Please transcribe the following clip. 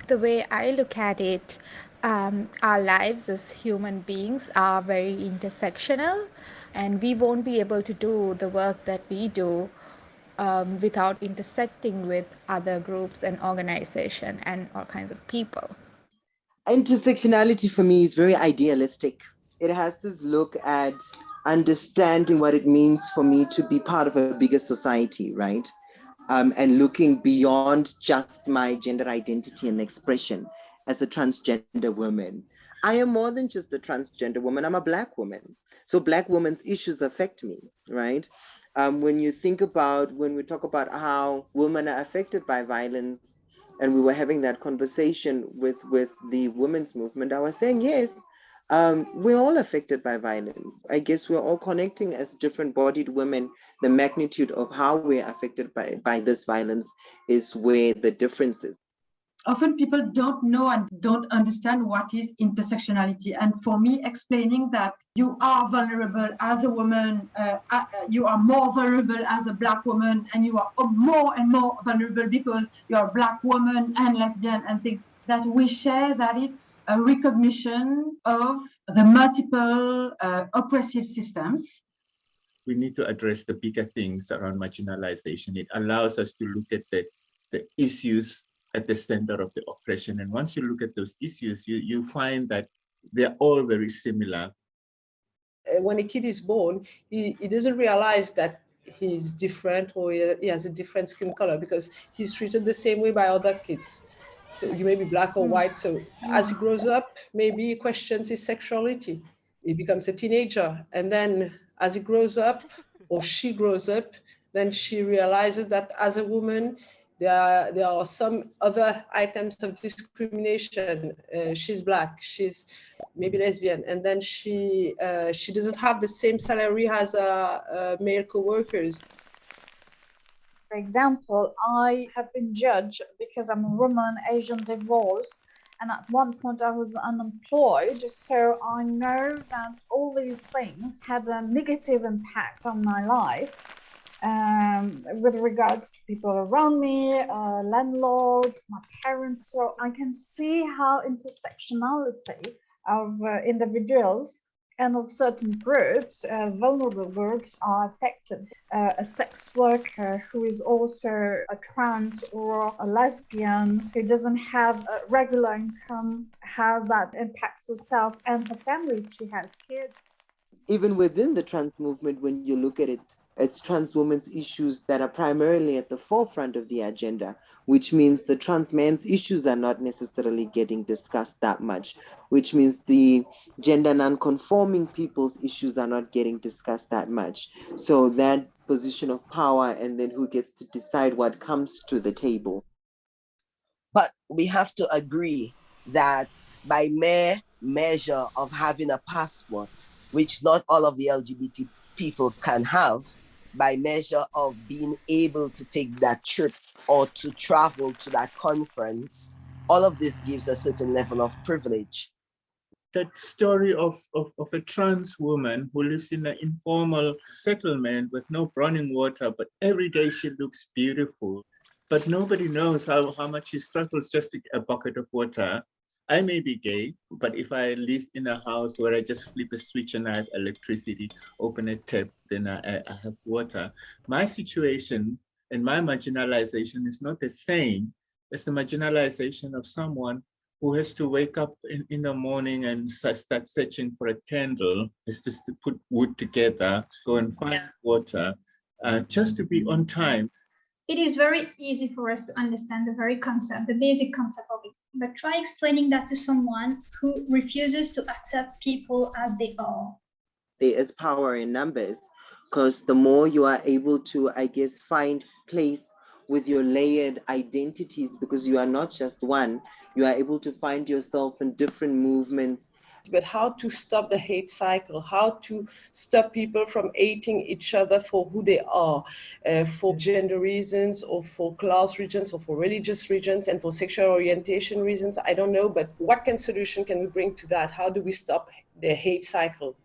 The way I look at it, our lives as human beings are very intersectional, and we won't be able to do the work that we do without intersecting with other groups and organization and all kinds of people. Intersectionality for me is very idealistic. It has this look at understanding what it means for me to be part of a bigger society, right? And looking beyond just my gender identity and expression as a transgender woman. I am more than just a transgender woman, I'm a Black woman. So Black women's issues affect me, right? When we talk about how women are affected by violence, and we were having that conversation with the women's movement, I was saying, yes, we're all affected by violence. I guess we're all connecting as different bodied women. The magnitude of how we're affected by this violence is where the difference is. Often people don't know and don't understand what is intersectionality. And for me, explaining that you are vulnerable as a woman, you are more vulnerable as a Black woman, and you are more and more vulnerable because you're a Black woman and lesbian and things that we share, that it's a recognition of the multiple oppressive systems. We need to address the bigger things around marginalization. It allows us to look at the issues at the center of the oppression. And once you look at those issues, you find that they're all very similar. When a kid is born, he doesn't realize that he's different or he has a different skin color because he's treated the same way by other kids. You may be Black or white. So as he grows up, maybe he questions his sexuality. He becomes a teenager. And then as he grows up or she grows up, then she realizes that as a woman, there are some other items of discrimination. She's Black, she's maybe lesbian, and then she doesn't have the same salary as male co-workers. For example, I have been judged because I'm a woman, Asian, divorced, and at one point I was unemployed. So I know that all these things had a negative impact on my life. With regards to people around me, landlord, my parents. So I can see how intersectionality of individuals and of certain groups, vulnerable groups, are affected. A sex worker who is also a trans or a lesbian who doesn't have a regular income, how that impacts herself and her family. She has kids. Even within the trans movement, when you look at it, it's trans women's issues that are primarily at the forefront of the agenda, which means the trans men's issues are not necessarily getting discussed that much, which means the gender non-conforming people's issues are not getting discussed that much. So that position of power, and then who gets to decide what comes to the table. But we have to agree that by mere measure of having a passport, which not all of the LGBT people can have, by measure of being able to take that trip or to travel to that conference, all of this gives a certain level of privilege. That story of a trans woman who lives in an informal settlement with no running water, but every day she looks beautiful. But nobody knows how much she struggles just to get a bucket of water. I may be gay, but if I live in a house where I just flip a switch and I have electricity, open a tap, then I have water. My situation and my marginalization is not the same as the marginalization of someone who has to wake up in the morning and start searching for a candle, is just to put wood together, go and find water, just to be on time. It is very easy for us to understand the very concept, the basic concept of it. But try explaining that to someone who refuses to accept people as they are. There is power in numbers, because the more you are able to, I guess, find place with your layered identities, because you are not just one, you are able to find yourself in different movements. But how to stop the hate cycle, how to stop people from hating each other for who they are, for gender reasons or for class reasons or for religious reasons and for sexual orientation reasons, I don't know, but what solution can we bring to that? How do we stop the hate cycle?